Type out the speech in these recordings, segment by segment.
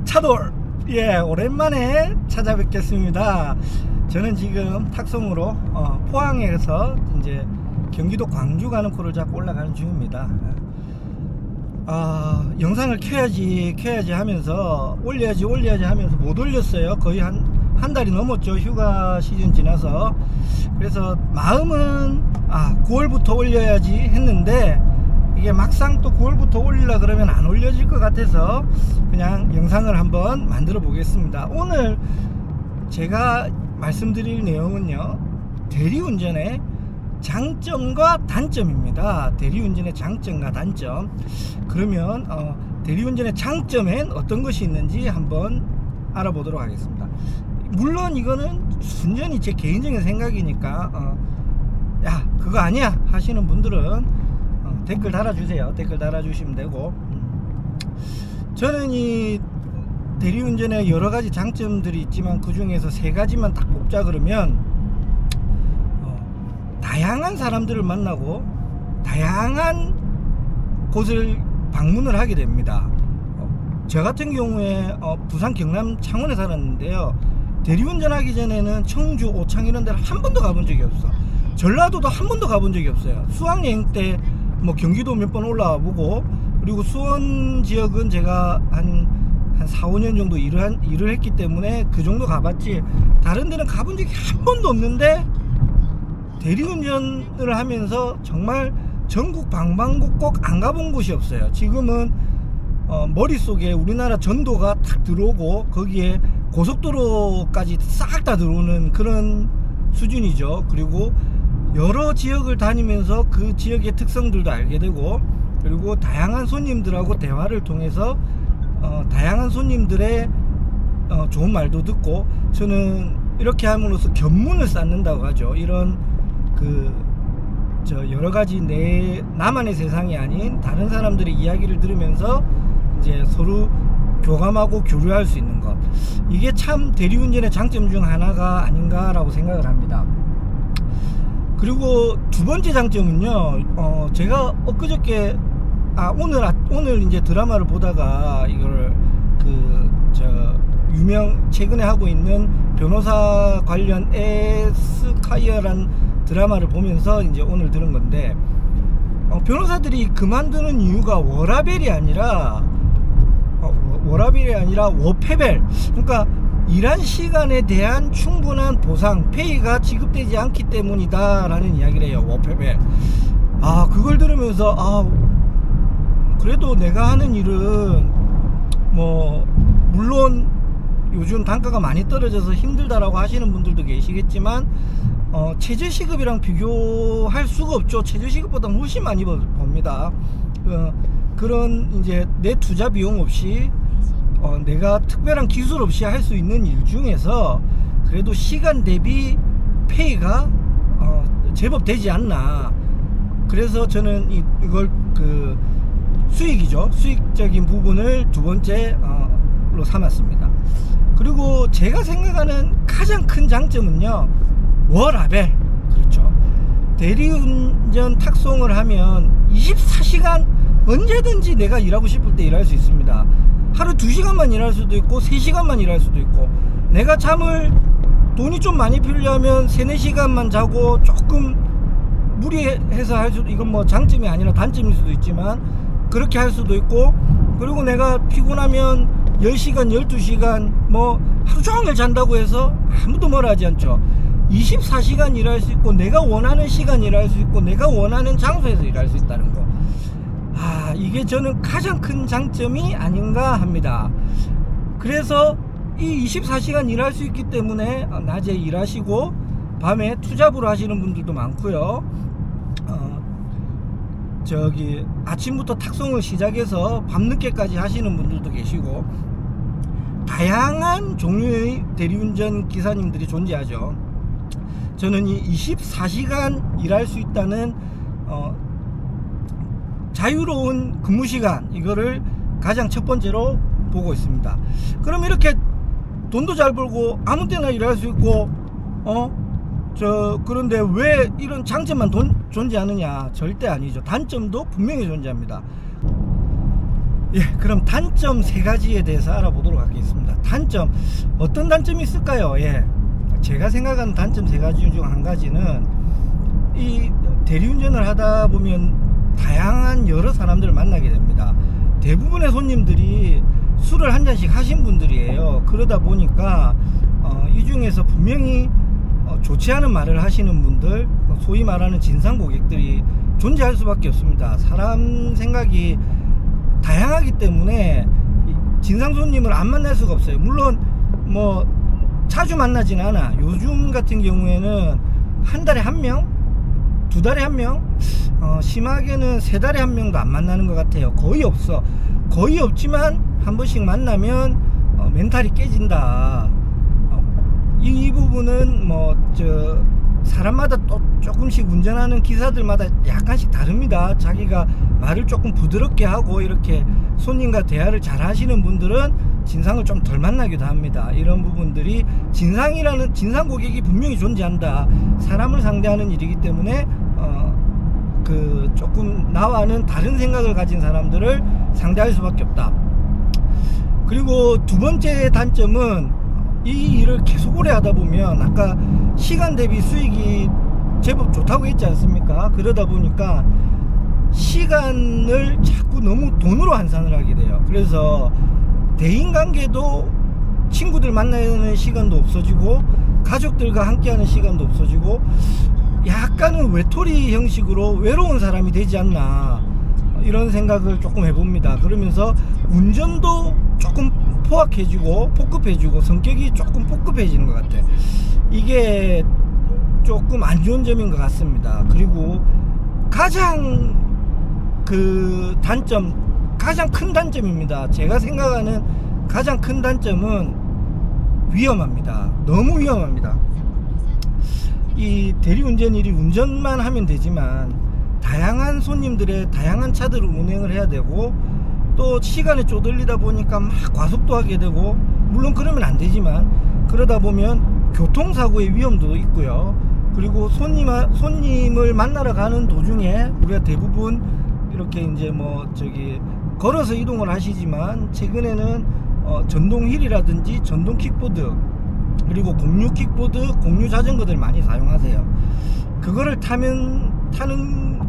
차돌, 예, 오랜만에 찾아뵙겠습니다. 저는 지금 탁송으로 포항에서 이제 경기도 광주 가는 코를 잡고 올라가는 중입니다. 영상을 켜야지 하면서 올려야지 하면서 못 올렸어요. 거의 한 달이 넘었죠. 휴가 시즌 지나서. 그래서 마음은 9월부터 올려야지 했는데 이게 막상 또 9월부터 올리려 그러면 안 올려질 것 같아서 그냥 영상을 한번 만들어 보겠습니다. 오늘 제가 말씀드릴 내용은요, 대리운전의 장점과 단점입니다. 대리운전의 장점과 단점. 그러면 대리운전의 장점엔 어떤 것이 있는지 한번 알아보도록 하겠습니다. 물론 이거는 순전히 제 개인적인 생각이니까 야 그거 아니야 하시는 분들은 댓글 달아주세요. 댓글 달아주시면 되고, 저는 이 대리운전에 여러가지 장점들이 있지만 그 중에서 3가지만 딱 뽑자 그러면 다양한 사람들을 만나고 다양한 곳을 방문을 하게 됩니다. 저 같은 경우에 부산 경남 창원에 살았는데요, 대리운전 하기 전에는 청주 오창 이런 데를 한 번도 가본 적이 없어. 전라도도 한 번도 가본 적이 없어요. 수학여행 때 뭐 경기도 몇 번 올라와 보고, 그리고 수원 지역은 제가 한 4, 5년 정도 일을 했기 때문에 그 정도 가봤지, 다른 데는 가본 적이 한 번도 없는데 대리운전을 하면서 정말 전국 방방곡곡 안 가본 곳이 없어요. 지금은 머릿속에 우리나라 전도가 탁 들어오고 거기에 고속도로까지 싹 다 들어오는 그런 수준이죠. 그리고 여러 지역을 다니면서 그 지역의 특성들도 알게 되고, 그리고 다양한 손님들하고 대화를 통해서 다양한 손님들의 좋은 말도 듣고, 저는 이렇게 함으로써 견문을 쌓는다고 하죠. 이런 여러가지 나만의 세상이 아닌 다른 사람들의 이야기를 들으면서 이제 서로 교감하고 교류할 수 있는 것, 이게 참 대리운전의 장점 중 하나가 아닌가라고 생각을 합니다. 그리고 두 번째 장점은요, 제가 엊그저께 오늘 이제 드라마를 보다가 이걸 최근에 하고 있는 변호사 관련 에스콰이어란 드라마를 보면서 이제 오늘 들은 건데, 변호사들이 그만두는 이유가 워라밸이 아니라 워페밸, 그러니까 일한 시간에 대한 충분한 보상, 페이가 지급되지 않기 때문이다 라는 이야기를 해요. 워페밸. 그걸 들으면서 그래도 내가 하는 일은 뭐 물론 요즘 단가가 많이 떨어져서 힘들다라고 하시는 분들도 계시겠지만 최저시급이랑 비교할 수가 없죠. 최저시급보다 훨씬 많이 법니다. 그런 이제 내 투자 비용 없이 내가 특별한 기술 없이 할 수 있는 일 중에서 그래도 시간 대비 페이가 제법 되지 않나. 그래서 저는 이걸 수익이죠. 수익적인 부분을 두 번째로 삼았습니다. 그리고 제가 생각하는 가장 큰 장점은요, 워라밸. 그렇죠. 대리운전 탁송을 하면 24시간 언제든지 내가 일하고 싶을 때 일할 수 있습니다. 하루 2시간만 일할 수도 있고 3시간만 일할 수도 있고, 내가 돈이 좀 많이 필요하면 3, 4시간만 자고 조금 무리해서 할 수도, 이건 뭐 장점이 아니라 단점일 수도 있지만 그렇게 할 수도 있고, 그리고 내가 피곤하면 10시간 12시간 뭐 하루 종일 잔다고 해서 아무도 뭐라 하지 않죠. 24시간 일할 수 있고, 내가 원하는 시간 일할 수 있고, 내가 원하는 장소에서 일할 수 있다는 거, 이게 저는 가장 큰 장점이 아닌가 합니다. 그래서 이 24시간 일할 수 있기 때문에 낮에 일하시고 밤에 투잡으로 하시는 분들도 많고요, 아침부터 탁송을 시작해서 밤늦게까지 하시는 분들도 계시고, 다양한 종류의 대리운전 기사님들이 존재하죠. 저는 이 24시간 일할 수 있다는 자유로운 근무시간, 이거를 가장 첫 번째로 보고 있습니다. 그럼 이렇게 돈도 잘 벌고 아무 때나 일할 수 있고 그런데 왜 이런 장점만 존재하느냐? 절대 아니죠. 단점도 분명히 존재합니다. 예, 그럼 단점 3가지에 대해서 알아보도록 하겠습니다. 단점, 어떤 단점이 있을까요? 예, 제가 생각하는 단점 3가지 중 한 가지는 이 대리운전을 하다 보면 다양한 여러 사람들을 만나게 됩니다. 대부분의 손님들이 술을 한 잔씩 하신 분들이에요. 그러다 보니까 이 중에서 분명히 좋지 않은 말을 하시는 분들, 소위 말하는 진상 고객들이 존재할 수밖에 없습니다. 사람 생각이 다양하기 때문에 진상 손님을 안 만날 수가 없어요. 물론 뭐 자주 만나진 않아. 요즘 같은 경우에는 한 달에 1명, 2달에 1명, 심하게는 3달에 1명도 안 만나는 것 같아요. 거의 없어. 거의 없지만 한 번씩 만나면 멘탈이 깨진다. 이 부분은 뭐 사람마다 또 조금씩 운전하는 기사들마다 약간씩 다릅니다. 자기가 말을 조금 부드럽게 하고 이렇게 손님과 대화를 잘 하시는 분들은 진상을 좀 덜 만나기도 합니다. 이런 부분들이 진상 고객이 분명히 존재한다. 사람을 상대하는 일이기 때문에 조금 나와는 다른 생각을 가진 사람들을 상대할 수밖에 없다. 그리고 2번째 단점은 이 일을 계속 오래 하다 보면 아까 시간 대비 수익이 제법 좋다고 했지 않습니까? 그러다 보니까 시간을 자꾸 너무 돈으로 환산을 하게 돼요. 그래서 대인관계도 친구들 만나는 시간도 없어지고 가족들과 함께하는 시간도 없어지고 약간은 외톨이 형식으로 외로운 사람이 되지 않나, 이런 생각을 조금 해봅니다. 그러면서 운전도 조금 포악해지고 폭급해지고 성격이 조금 폭급해지는 것 같아. 이게 조금 안 좋은 점인 것 같습니다. 그리고 가장 가장 큰 단점입니다. 제가 생각하는 가장 큰 단점은 위험합니다. 너무 위험합니다. 이 대리운전 일이 운전만 하면 되지만 다양한 손님들의 다양한 차들을 운행을 해야 되고, 또 시간에 쪼들리다 보니까 막 과속도 하게 되고, 물론 그러면 안 되지만 그러다 보면 교통사고의 위험도 있고요. 그리고 손님을 만나러 가는 도중에 우리가 대부분 이렇게 이제 걸어서 이동을 하시지만 최근에는 전동 휠이라든지 전동 킥보드, 그리고 공유 킥보드, 공유 자전거들 많이 사용하세요. 그거를 타는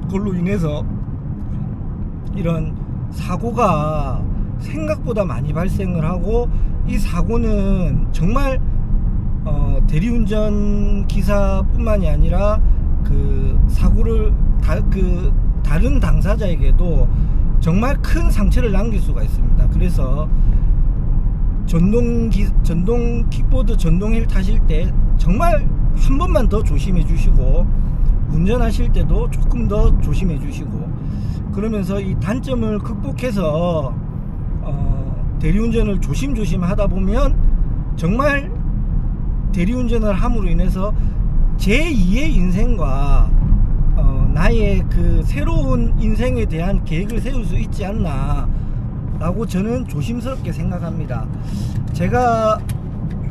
걸로 인해서 이런 사고가 생각보다 많이 발생을 하고, 이 사고는 정말 대리운전 기사뿐만이 아니라 사고를 다른 당사자에게도 정말 큰 상처를 남길 수가 있습니다. 그래서 전동 킥보드, 전동 휠 타실 때 정말 한 번만 더 조심해 주시고, 운전하실 때도 조금 더 조심해 주시고, 그러면서 이 단점을 극복해서 대리운전을 조심조심 하다 보면 정말 대리운전을 함으로 인해서 제2의 인생과 나의 새로운 인생에 대한 계획을 세울 수 있지 않나 라고 저는 조심스럽게 생각합니다. 제가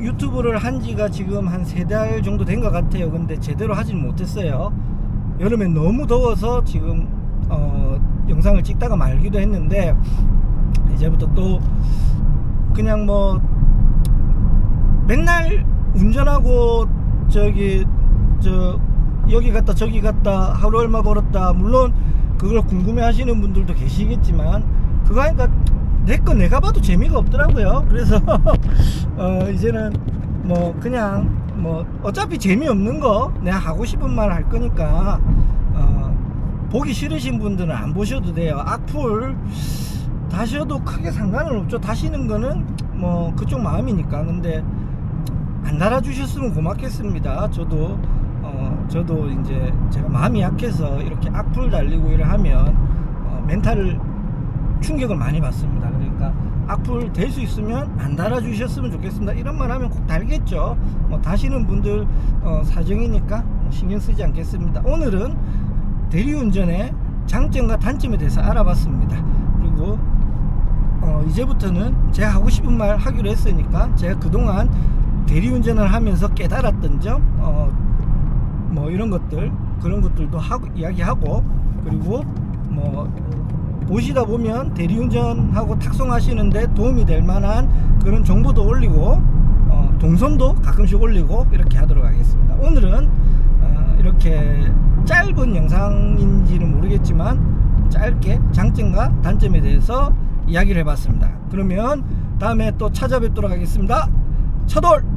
유튜브를 한 지가 지금 한 3달 정도 된 것 같아요. 근데 제대로 하진 못했어요. 여름에 너무 더워서 지금 영상을 찍다가 말기도 했는데, 이제부터 또 그냥 맨날 운전하고 여기 갔다 저기 갔다 하루 얼마 벌었다, 물론 그걸 궁금해 하시는 분들도 계시겠지만 그거 하니까 내 거 내가 봐도 재미가 없더라고요. 그래서 이제는 그냥 어차피 재미없는 거 내가 하고 싶은 말 할 거니까 보기 싫으신 분들은 안 보셔도 돼요. 악플 다셔도 크게 상관은 없죠. 다시는 거는 그쪽 마음이니까. 근데 안 달아주셨으면 고맙겠습니다. 저도 이제 제가 마음이 약해서 이렇게 악플 달리고 이래 하면 멘탈을 충격을 많이 받습니다. 그러니까 악플 될 수 있으면 안 달아주셨으면 좋겠습니다. 이런 말 하면 꼭 달겠죠. 다시는 분들 사정이니까 신경 쓰지 않겠습니다. 오늘은 대리운전의 장점과 단점에 대해서 알아봤습니다. 그리고 이제부터는 제가 하고 싶은 말 하기로 했으니까 제가 그동안 대리운전을 하면서 깨달았던 점, 이런 것들, 그런 것들도 이야기하고, 그리고 보시다 보면 대리운전하고 탁송하시는데 도움이 될 만한 그런 정보도 올리고 동선도 가끔씩 올리고 이렇게 하도록 하겠습니다. 오늘은 이렇게 짧은 영상인지는 모르겠지만 짧게 장점과 단점에 대해서 이야기를 해봤습니다. 그러면 다음에 또 찾아뵙도록 하겠습니다. 차돌!